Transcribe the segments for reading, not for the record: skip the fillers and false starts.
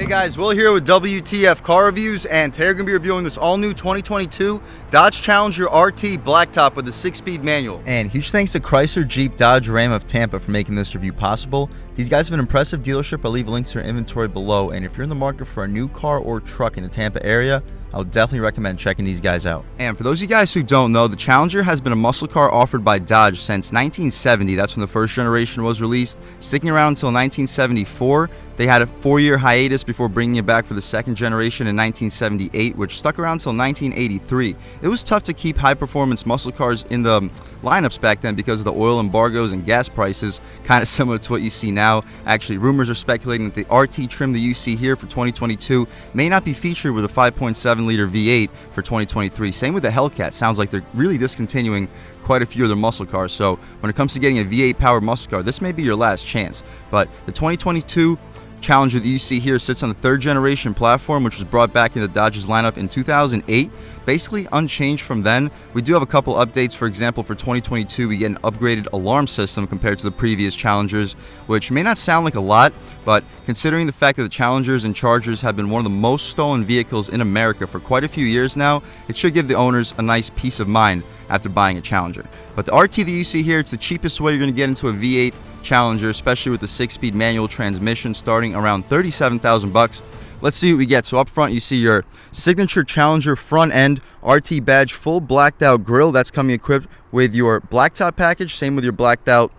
Hey guys, Will here with W.T.F car reviews, and today we're going to be reviewing this all-new 2022 Dodge Challenger RT Blacktop with a 6-speed manual. And huge thanks to Chrysler, Jeep, Dodge, Ram of Tampa for making this review possible. These guys have an impressive dealership. I'll leave links to their inventory below, and if you're in the market for a new car or truck in the Tampa area, I would definitely recommend checking these guys out. And for those of you guys who don't know, the Challenger has been a muscle car offered by Dodge since 1970. That's when the first generation was released, sticking around until 1974. They had a 4-year hiatus before bringing it back for the second generation in 1978, which stuck around until 1983. It was tough to keep high-performance muscle cars in the lineups back then because of the oil embargoes and gas prices, kind of similar to what you see now. Actually, rumors are speculating that the RT trim that you see here for 2022 may not be featured with a 5.7-liter V8 for 2023. Same with the Hellcat. Sounds like they're really discontinuing quite a few of their muscle cars. So when it comes to getting a V8 powered muscle car, this may be your last chance. But the 2022 Challenger that you see here sits on the 3rd generation platform, which was brought back into Dodge's lineup in 2008. Basically unchanged from then. We do have a couple updates. For example, for 2022, we get an upgraded alarm system compared to the previous Challengers, which may not sound like a lot, but considering the fact that the Challengers and Chargers have been one of the most stolen vehicles in America for quite a few years now, it should give the owners a nice peace of mind after buying a Challenger. But the RT that you see here, it's the cheapest way you're going to get into a V8 Challenger, especially with the 6-speed manual transmission starting around $37,000. Let's see what we get. So up front you see your signature Challenger front end RT badge, full blacked out grille. That's coming equipped with your blacktop package. Same with your blacked out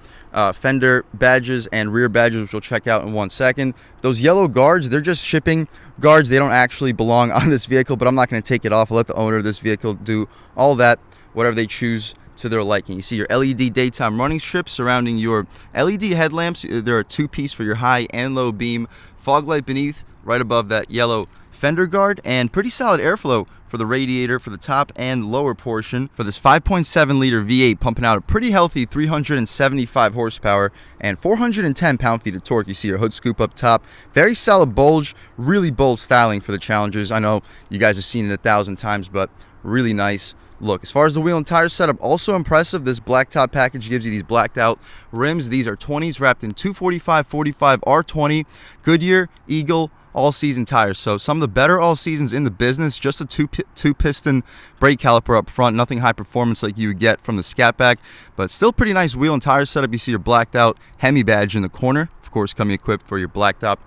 fender badges and rear badges, which we'll check out in 1 second. Those yellow guards, they're just shipping guards. They don't actually belong on this vehicle, but I'm not going to take it off. I'll let the owner of this vehicle do all that, whatever they choose to their liking. You see your LED daytime running strips surrounding your LED headlamps. There are 2-piece for your high and low beam. Fog light beneath, right above that yellow fender guard, and pretty solid airflow for the radiator for the top and lower portion for this 5.7-liter V8, pumping out a pretty healthy 375 horsepower and 410 pound-feet of torque. You see your hood scoop up top. Very solid bulge, really bold styling for the Challengers. I know you guys have seen it 1,000 times, but really nice look. As far as the wheel and tire setup, also impressive. This blacktop package gives you these blacked out rims. These are 20s wrapped in 245/45 R20 Goodyear Eagle all-season tires. So some of the better all-seasons in the business. Just a two-piston brake caliper up front. Nothing high performance like you would get from the Scat Pack, but still pretty nice wheel and tire setup. You see your blacked out Hemi badge in the corner, of course coming equipped for your blacktop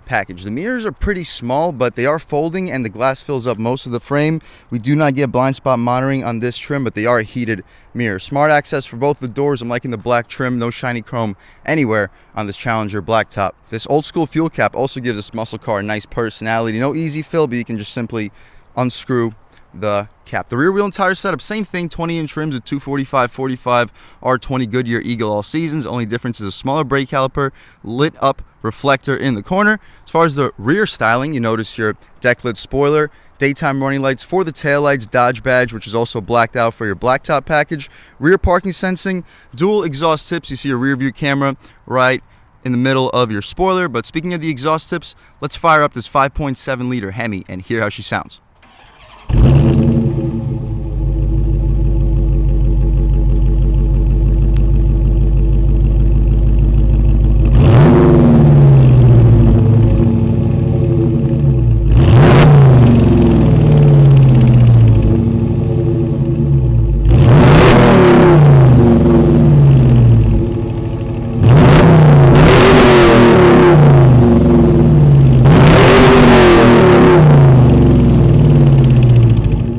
package. The mirrors are pretty small, but they are folding and the glass fills up most of the frame. We do not get blind spot monitoring on this trim, but they are heated mirrors. Smart access for both the doors. I'm liking the black trim, no shiny chrome anywhere on this Challenger blacktop. This old school fuel cap also gives this muscle car a nice personality. No easy fill, but you can just simply unscrew the cap. The rear wheel and tire setup, same thing, 20-inch rims with 245/45 R20 Goodyear Eagle all seasons. Only difference is a smaller brake caliper, lit up reflector in the corner. As far as the rear styling, you notice your deck lid spoiler, daytime running lights for the taillights, Dodge badge, which is also blacked out for your blacktop package, rear parking sensing, dual exhaust tips. You see your rear view camera right in the middle of your spoiler. But speaking of the exhaust tips, let's fire up this 5.7-liter Hemi and hear how she sounds.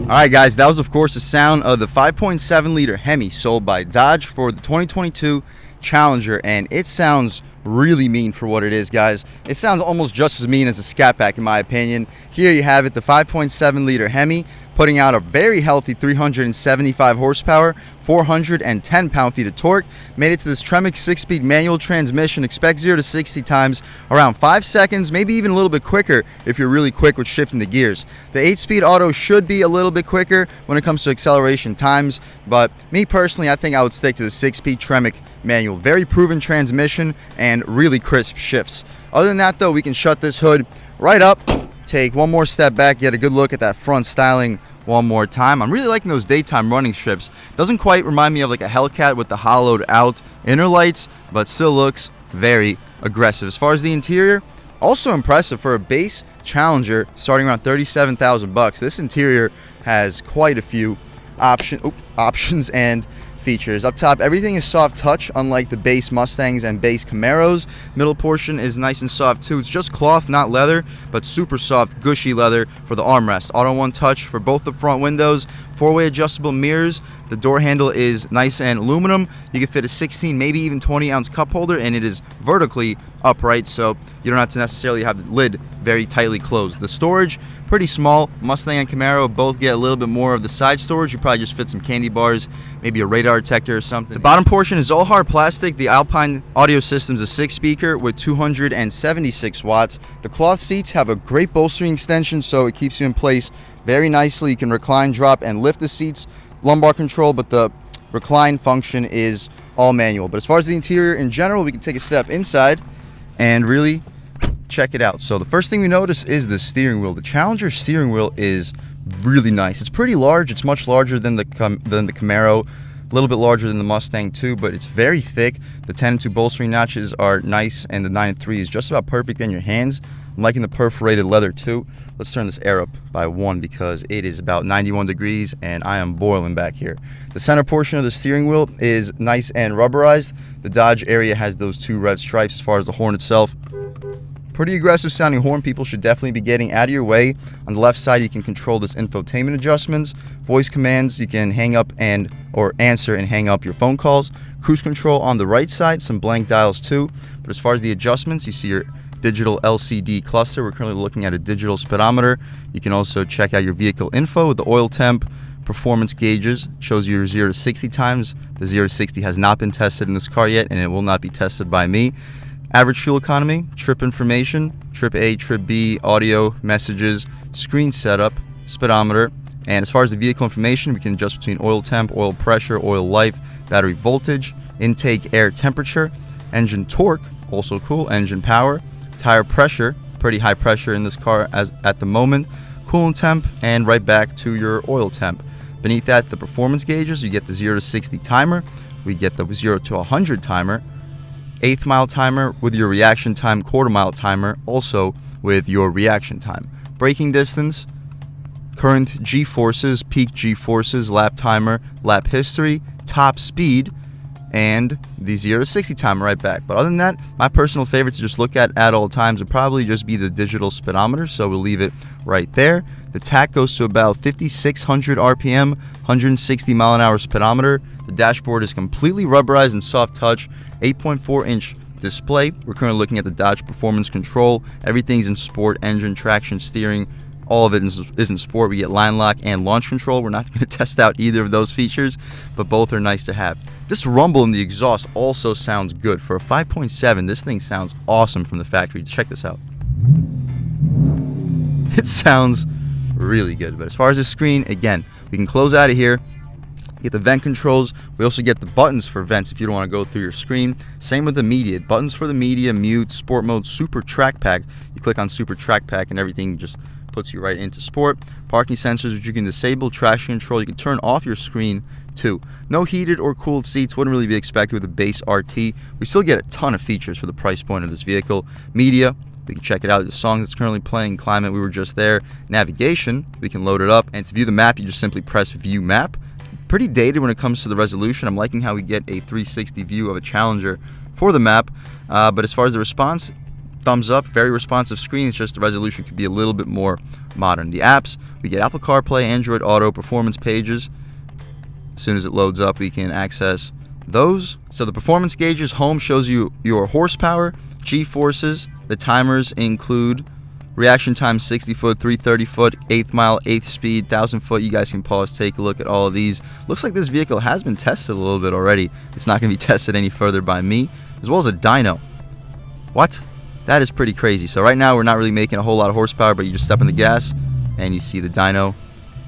Alright guys, that was of course the sound of the 5.7-liter Hemi sold by Dodge for the 2022 Challenger, and it sounds really mean for what it is, guys. It sounds almost just as mean as a Scat Pack in my opinion. Here you have it, the 5.7-liter Hemi putting out a very healthy 375 horsepower, 410 pound-feet of torque. Made it to this Tremec 6-speed manual transmission. Expect 0 to 60 times around 5 seconds, maybe even a little bit quicker if you're really quick with shifting the gears. The 8-speed auto should be a little bit quicker when it comes to acceleration times, but me personally, I think I would stick to the 6-speed Tremec manual. Very proven transmission and really crisp shifts. Other than that though, we can shut this hood right up, take one more step back, get a good look at that front styling one more time. I'm really liking those daytime running strips. Doesn't quite remind me of like a Hellcat with the hollowed out inner lights, but still looks very aggressive. As far as the interior, Also impressive for a base Challenger starting around 37,000 bucks. This interior has quite a few options and features. Up top, everything is soft touch, unlike the base Mustangs and base Camaros. Middle portion is nice and soft too. It's just cloth, not leather, but super soft, gushy leather for the armrest. Auto one touch for both the front windows. 4-way adjustable mirrors. The door handle is nice and aluminum. You can fit a 16, maybe even 20-ounce cup holder, and it is vertically upright, so you don't have to necessarily have the lid very tightly closed. The storage, pretty small. Mustang and Camaro both get a little bit more of the side storage. You probably just fit some candy bars, maybe a radar detector or something. The bottom portion is all hard plastic. The Alpine audio system is a 6-speaker with 276 watts. The cloth seats have a great bolstering extension, so it keeps you in place very nicely. You can recline, drop, and lift the seats. Lumbar control, but the recline function is all manual. But as far as the interior in general, we can take a step inside and really check it out. So the first thing we notice is the steering wheel. The Challenger steering wheel is really nice. It's pretty large. It's much larger than the Camaro, a little bit larger than the Mustang too, but it's very thick. The 10-2 bolstering notches are nice, and the 9-3 is just about perfect in your hands. I'm liking the perforated leather too. Let's turn this air up by 1 because it is about 91 degrees and I am boiling back here. The center portion of the steering wheel is nice and rubberized. The Dodge area has those 2 red stripes. As far as the horn itself, pretty aggressive sounding horn. People should definitely be getting out of your way. On the left side, you can control this infotainment adjustments, voice commands. You can hang up or answer and hang up your phone calls. Cruise control on the right side, some blank dials too. But as far as the adjustments, you see your digital LCD cluster. We're currently looking at a digital speedometer. You can also check out your vehicle info with the oil temp, performance gauges. Shows you your 0 to 60 times. The 0 to 60 has not been tested in this car yet, and it will not be tested by me. Average fuel economy, trip information, trip A, trip B, audio, messages, screen setup, speedometer. And as far as the vehicle information, we can adjust between oil temp, oil pressure, oil life, battery voltage, intake air temperature, engine torque, also cool, engine power, tire pressure, pretty high pressure in this car as at the moment, coolant temp, and right back to your oil temp. Beneath that, the performance gauges. You get the 0 to 60 timer, we get the 0 to 100 timer, 1/8 mile timer with your reaction time, 1/4 mile timer also with your reaction time. Braking distance, current G-forces, peak G-forces, lap timer, lap history, top speed, and the 0 to 60 timer right back. But other than that, my personal favorite to just look at all times would probably just be the digital speedometer, so we'll leave it right there. The tach goes to about 5,600 RPM, 160 mile an hour speedometer. The dashboard is completely rubberized and soft touch, 8.4-inch display. We're currently looking at the Dodge Performance Control. Everything's in sport, engine, traction, steering. All of it is in sport. We get line lock and launch control. We're not going to test out either of those features, but both are nice to have. This rumble in the exhaust also sounds good. For a 5.7, this thing sounds awesome from the factory. Check this out. It sounds really good. But as far as the screen, again, we can close out of here. Get the vent controls. We also get the buttons for vents if you don't want to go through your screen. Same with the media. Buttons for the media, mute, sport mode, super track pack. You click on super track pack and everything just puts you right into sport. Parking sensors, which you can disable. Traction control, you can turn off your screen too. No heated or cooled seats, wouldn't really be expected with a base RT. We still get a ton of features for the price point of this vehicle. Media, we can check it out. The song that's currently playing, Climate, we were just there. Navigation, we can load it up. And to view the map, you just simply press view map. Pretty dated when it comes to the resolution. I'm liking how we get a 360 view of a Challenger for the map. But as far as the response, thumbs up, very responsive screen. It's just the resolution could be a little bit more modern. The apps, we get Apple CarPlay, Android Auto, performance pages. As soon as it loads up, we can access those. So the performance gauges, home shows you your horsepower, G-forces. The timers include reaction time 60 foot, 330 foot, 1/8 mile, 1/8 speed, 1,000 foot. You guys can pause, take a look at all of these. Looks like this vehicle has been tested a little bit already. It's not going to be tested any further by me, as well as a dyno. What? That is pretty crazy. So right now we're not really making a whole lot of horsepower, but you just step on the gas and you see the dyno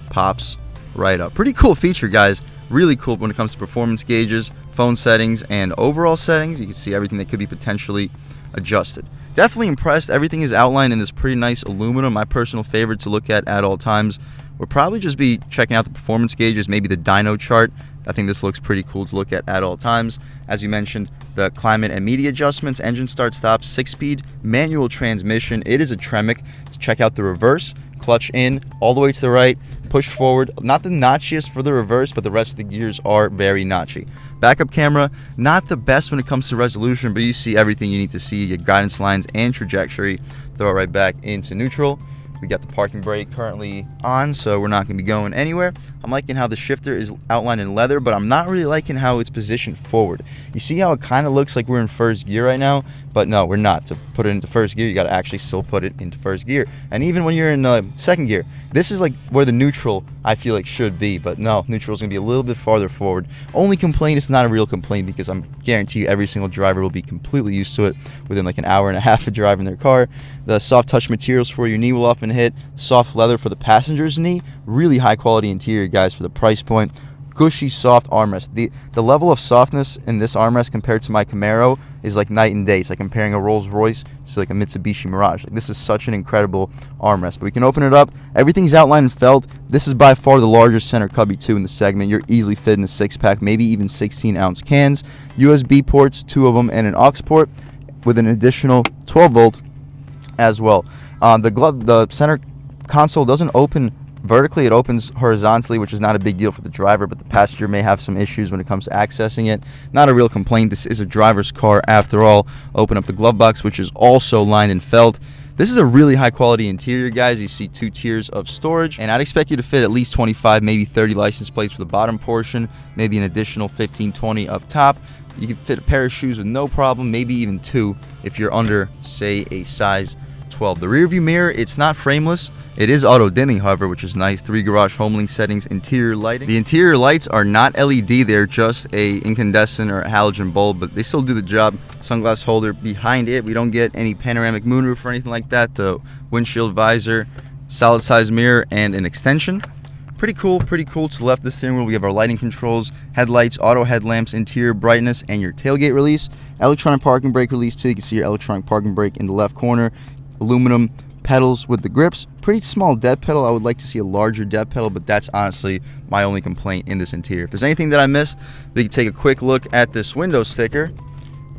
pops right up. Pretty cool feature, guys. Really cool when it comes to performance gauges, phone settings, and overall settings. You can see everything that could be potentially adjusted. Definitely impressed. Everything is outlined in this pretty nice aluminum. My personal favorite to look at all times would probably just be checking out the performance gauges, maybe the dyno chart. I think this looks pretty cool to look at all times. As you mentioned, the climate and media adjustments, engine start stop, 6-speed manual transmission. It is a Tremec. Let's check out the reverse. Clutch in, all the way to the right, push forward. Not the notchiest for the reverse, but the rest of the gears are very notchy. Backup camera, not the best when it comes to resolution, but you see everything you need to see, your guidance lines and trajectory. Throw it right back into neutral. We got the parking brake currently on, so we're not going to be going anywhere. I'm liking how the shifter is outlined in leather, but I'm not really liking how it's positioned forward. You see how it kind of looks like we're in first gear right now, but no, we're not. To put it into first gear, you got to actually still put it into first gear. And even when you're in second gear, this is like where the neutral, I feel like, should be, but no, neutral is going to be a little bit farther forward. Only complaint, it's not a real complaint, because I'm guarantee you every single driver will be completely used to it within like an hour and a half of driving their car. The soft touch materials for your knee will often hit. Soft leather for the passenger's knee. Really high quality interior, guys, for the price point. Gushy, soft armrest. The level of softness in this armrest compared to my Camaro is like night and day. It's like comparing a Rolls Royce to like a Mitsubishi Mirage. Like, this is such an incredible armrest. But we can open it up. Everything's outlined in felt. This is by far the largest center cubby too in the segment. You're easily fit in a 6-pack, maybe even 16-ounce cans. USB ports, 2 of them, and an aux port with an additional 12-volt as well. The center console doesn't open vertically, it opens horizontally, which is not a big deal for the driver, but the passenger may have some issues when it comes to accessing it. Not a real complaint. This is a driver's car after all. Open up the glove box, which is also lined in felt. This is a really high quality interior, guys. You see 2 tiers of storage, and I'd expect you to fit at least 25, maybe 30 license plates for the bottom portion, maybe an additional 15, 20 up top. You can fit a pair of shoes with no problem, maybe even 2 if you're under, say, a size 12. The rear view mirror, it's not frameless. It is auto dimming, however, which is nice. 3 garage home link settings, interior lighting. The interior lights are not LED. They're just a incandescent or halogen bulb, but they still do the job. Sunglass holder behind it. We don't get any panoramic moonroof or anything like that. The windshield visor, solid size mirror, and an extension. Pretty cool, pretty cool. To the left of the steering wheel, we have our lighting controls, headlights, auto headlamps, interior brightness, and your tailgate release. Electronic parking brake release too. You can see your electronic parking brake in the left corner. Aluminum pedals with the grips. Pretty small dead pedal. I would like to see a larger dead pedal, but that's honestly my only complaint in this interior. If there's anything that I missed, we can take a quick look at this window sticker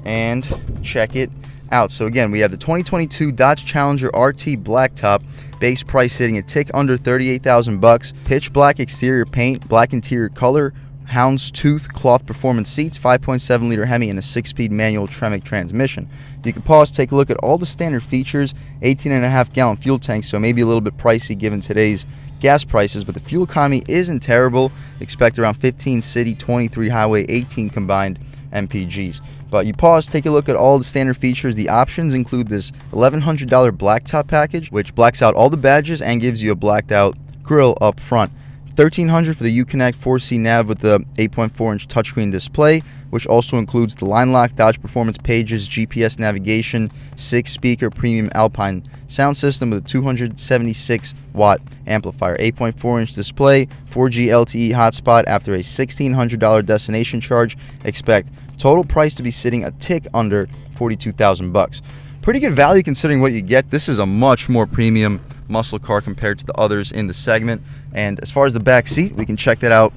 and check it out. So again, we have the 2022 Dodge Challenger RT Blacktop, base price hitting a tick under 38,000 bucks. Pitch black exterior paint, black interior color, houndstooth cloth performance seats, 5.7 liter Hemi, and a 6-speed manual Tremec transmission. You can pause, take a look at all the standard features. 18.5 gallon fuel tank, so maybe a little bit pricey given today's gas prices, but the fuel economy isn't terrible. Expect around 15 city, 23 highway, 18 combined MPGs. But you pause, take a look at all the standard features. The options include this $1,100 blacktop package, which blacks out all the badges and gives you a blacked out grille up front. $1,300 for the Uconnect 4C nav with the 8.4-inch touchscreen display, which also includes the line lock, Dodge Performance pages, GPS navigation, 6-speaker premium Alpine sound system with a 276-watt amplifier, 8.4-inch display, 4G LTE hotspot after a $1,600 destination charge. Expect total price to be sitting a tick under 42,000 bucks. Pretty good value considering what you get. This is a much more premium muscle car compared to the others in the segment. And as far as the back seat, we can check that out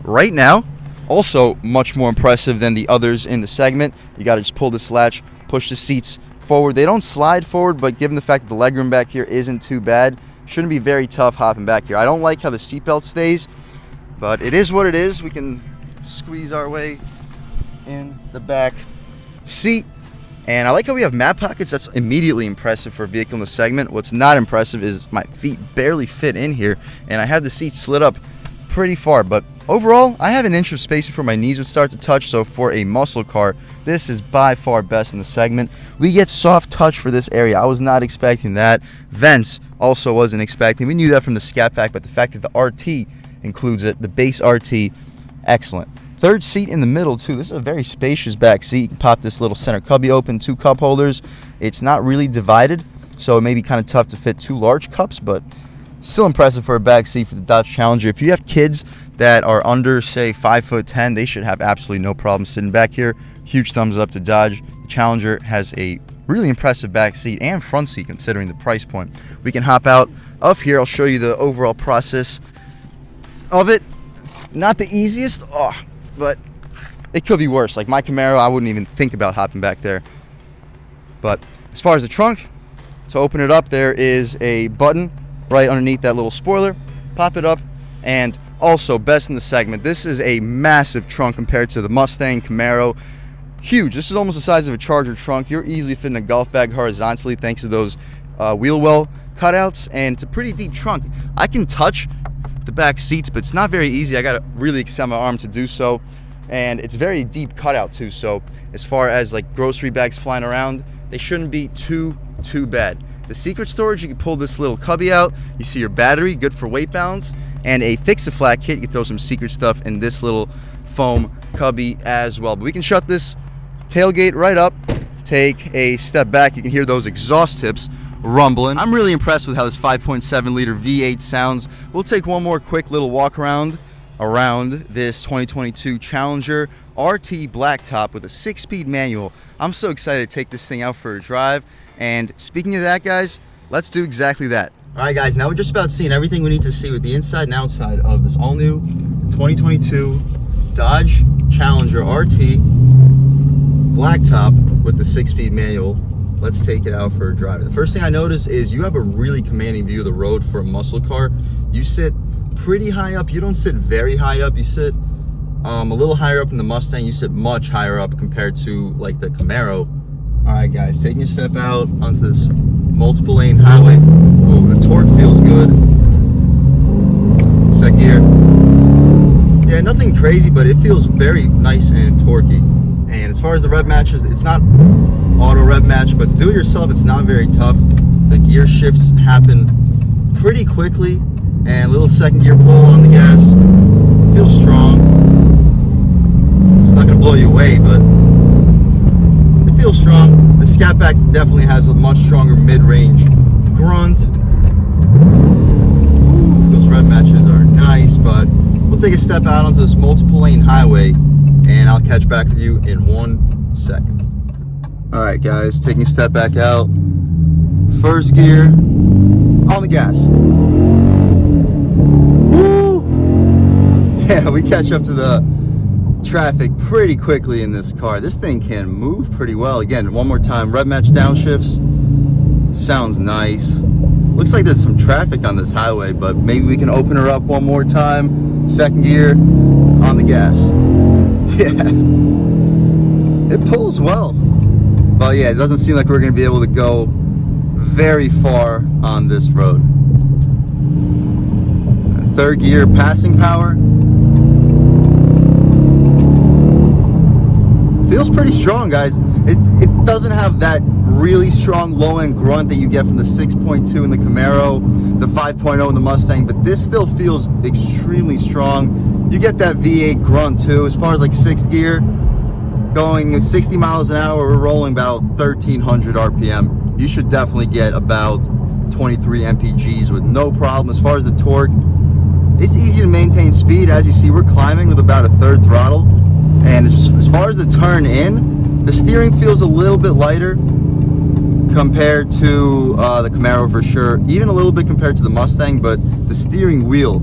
right now. Also much more impressive than the others in the segment. You got to just pull this latch, push the seats forward. They don't slide forward, but given the fact that the legroom back here isn't too bad, shouldn't be very tough hopping back here. I don't like how the seatbelt stays, but it is what it is. We can squeeze our way in the back seat. And I like how we have map pockets. That's immediately impressive for a vehicle in the segment. What's not impressive is my feet barely fit in here, and I have the seat slid up pretty far. But overall, I have an inch of space before my knees would start to touch, so for a muscle car, this is by far best in the segment. We get soft touch for this area. I was not expecting that. Vents also wasn't expecting. We knew that from the Scat Pack, but the fact that the RT includes it, the base RT, excellent. Third seat in the middle too. This is a very spacious back seat. You can pop this little center cubby open, 2 cup holders. It's not really divided, so it may be kind of tough to fit 2 large cups, but still impressive for a back seat for the Dodge Challenger. If you have kids that are under, say, 5'10", they should have absolutely no problem sitting back here. Huge thumbs up to Dodge. The Challenger has a really impressive back seat and front seat considering the price point. We can hop out of here. I'll show you the overall process of it. Not the easiest. but it could be worse. Like my Camaro, I wouldn't even think about hopping back there. But as far as the trunk, to open it up, there is a button right underneath that little spoiler. Pop it up, and also best in the segment, this is a massive trunk compared to the Mustang, Camaro. Huge. This is almost the size of a Charger trunk. You're easily fitting a golf bag horizontally thanks to those wheel well cutouts, and it's a pretty deep trunk. I can touch the back seats, but it's not very easy. I gotta really extend my arm to do so, and it's very deep cutout too. So as far as like grocery bags flying around, they shouldn't be too bad. The secret storage, you can pull this little cubby out. You see your battery, good for weight balance, and a fix-a-flat kit. You can throw some secret stuff in this little foam cubby as well. But we can shut this tailgate right up, take a step back. You can hear those exhaust tips rumbling. I'm really impressed with how this 5.7 liter V8 sounds. We'll take one more quick little walk around this 2022 Challenger RT Blacktop with a 6-speed manual. I'm so excited to take this thing out for a drive. And speaking of that, guys, let's do exactly that. All right, guys, now we're just about seeing everything we need to see with the inside and outside of this all-new 2022 Dodge Challenger RT Blacktop with the 6-speed manual. Let's take it out for a drive. The first thing I notice is you have a really commanding view of the road for a muscle car. You sit pretty high up. You don't sit very high up. You sit a little higher up in the Mustang. You sit much higher up compared to like the Camaro. All right, guys, taking a step out onto this multiple lane highway. Oh, the torque feels good. Second gear. Yeah, nothing crazy, but it feels very nice and torquey. And as far as the rev matches, it's not auto rev match, but to do it yourself, it's not very tough. The gear shifts happen pretty quickly, and a little second gear pull on the gas. Feels strong. It's not gonna blow you away, but it feels strong. The Scat Pack definitely has a much stronger mid-range grunt. Ooh, those rev matches are nice, but we'll take a step out onto this multiple lane highway, and I'll catch back with you in 1 second. All right, guys, taking a step back out. First gear, on the gas. Woo! Yeah, we catch up to the traffic pretty quickly in this car. This thing can move pretty well. Again, one more time, rev match downshifts. Sounds nice. Looks like there's some traffic on this highway, but maybe we can open her up one more time. Second gear, on the gas. Yeah, it pulls well. But yeah, it doesn't seem like we're going to be able to go very far on this road. Third gear, passing power. Feels pretty strong, guys. It doesn't have that really strong low-end grunt that you get from the 6.2 in the Camaro, the 5.0 in the Mustang, but this still feels extremely strong. You get that V8 grunt too. As far as like sixth gear, going 60 miles an hour, we're rolling about 1300 RPM. You should definitely get about 23 mpgs with no problem. As far as the torque, it's easy to maintain speed. As you see, we're climbing with about a third throttle. And as far as the turn in, the steering feels a little bit lighter compared to the Camaro for sure. Even a little bit compared to the Mustang, but the steering wheel,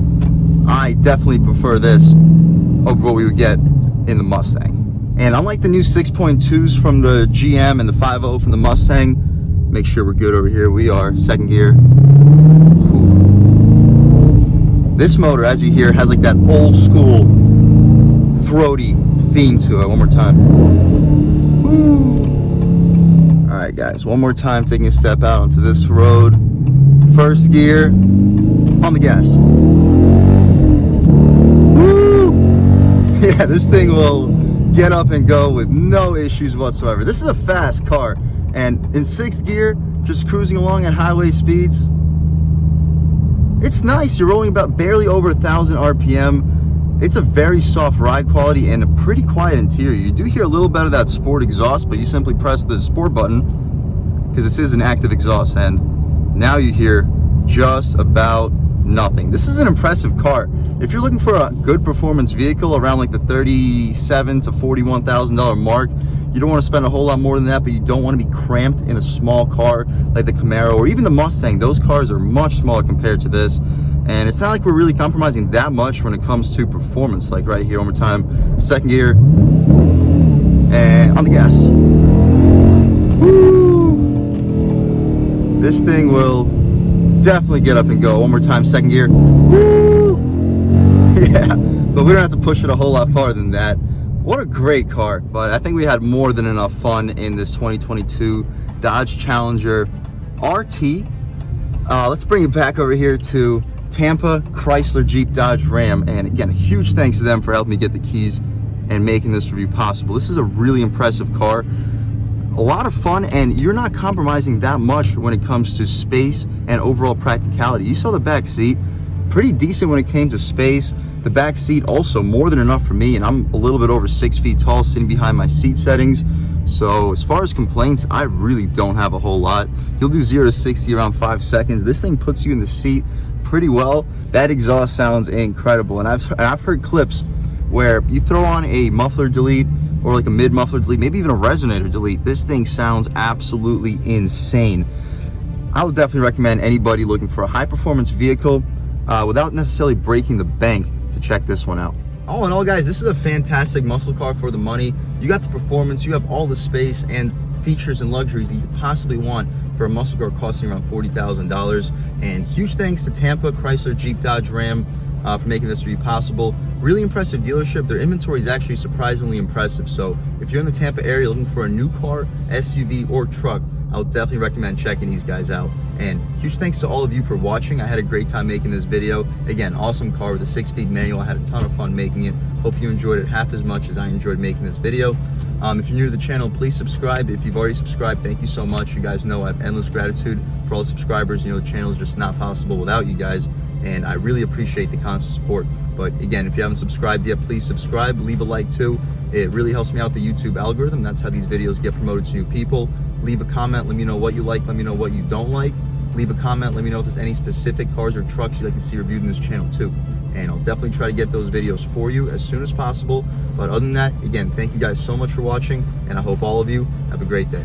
I definitely prefer this over what we would get in the Mustang. And unlike the new 6.2s from the GM and the 5.0 from the Mustang, make sure we're good over here. We are second gear. Ooh. This motor, as you hear, has like that old school throaty theme to it. One more time. Woo. All right, guys, one more time, taking a step out onto this road. First gear, on the gas. Woo! Yeah, this thing will get up and go with no issues whatsoever. This is a fast car, and in sixth gear, just cruising along at highway speeds, it's nice. You're rolling about barely over 1,000 RPM. It's a very soft ride quality and a pretty quiet interior. You do hear a little bit of that sport exhaust, but you simply press the sport button because this is an active exhaust, and now you hear just about nothing. This is an impressive car. If you're looking for a good performance vehicle around like the $37,000 to $41,000 mark, you don't want to spend a whole lot more than that, but you don't want to be cramped in a small car like the Camaro or even the Mustang. Those cars are much smaller compared to this, And it's not like we're really compromising that much when it comes to performance. Like right here, one more time, second gear, and on the gas. Woo! This thing will definitely get up and go. One more time, second gear. Woo! Yeah, but we don't have to push it a whole lot farther than that. What a great car. But I think we had more than enough fun in this 2022 Dodge Challenger RT. Let's bring it back over here to Tampa, Chrysler, Jeep, Dodge, Ram. And again, a huge thanks to them for helping me get the keys and making this review possible. This is a really impressive car. A lot of fun, and you're not compromising that much when it comes to space and overall practicality. You saw the back seat, pretty decent when it came to space. The back seat also more than enough for me, and I'm a little bit over 6 feet tall sitting behind my seat settings. So as far as complaints, I really don't have a whole lot. You'll do 0 to 60 around 5 seconds. This thing puts you in the seat pretty well. That exhaust sounds incredible, and I've heard clips where you throw on a muffler delete or like a mid muffler delete, maybe even a resonator delete. This thing sounds absolutely insane. I would definitely recommend anybody looking for a high performance vehicle without necessarily breaking the bank to check this one out. All in all, guys, this is a fantastic muscle car for the money. You got the performance, you have all the space and features and luxuries that you could possibly want for a muscle car costing around $40,000. And huge thanks to Tampa, Chrysler, Jeep, Dodge, Ram for making this to be possible. Really impressive dealership. Their inventory is actually surprisingly impressive. So if you're in the Tampa area looking for a new car, SUV, or truck, I would definitely recommend checking these guys out. And huge thanks to all of you for watching. I had a great time making this video. Again, awesome car with a 6-speed manual. I had a ton of fun making it. Hope you enjoyed it half as much as I enjoyed making this video. If you're new to the channel, please subscribe. If you've already subscribed, thank you so much. You guys know I have endless gratitude for all the subscribers. You know, the channel is just not possible without you guys, and I really appreciate the constant support. But again, if you haven't subscribed yet, please subscribe, leave a like too. It really helps me out the YouTube algorithm. That's how these videos get promoted to new people. Leave a comment, let me know what you like, let me know what you don't like. Leave a comment, let me know if there's any specific cars or trucks you'd like to see reviewed in this channel too. And I'll definitely try to get those videos for you as soon as possible. But other than that, again, thank you guys so much for watching, and I hope all of you have a great day.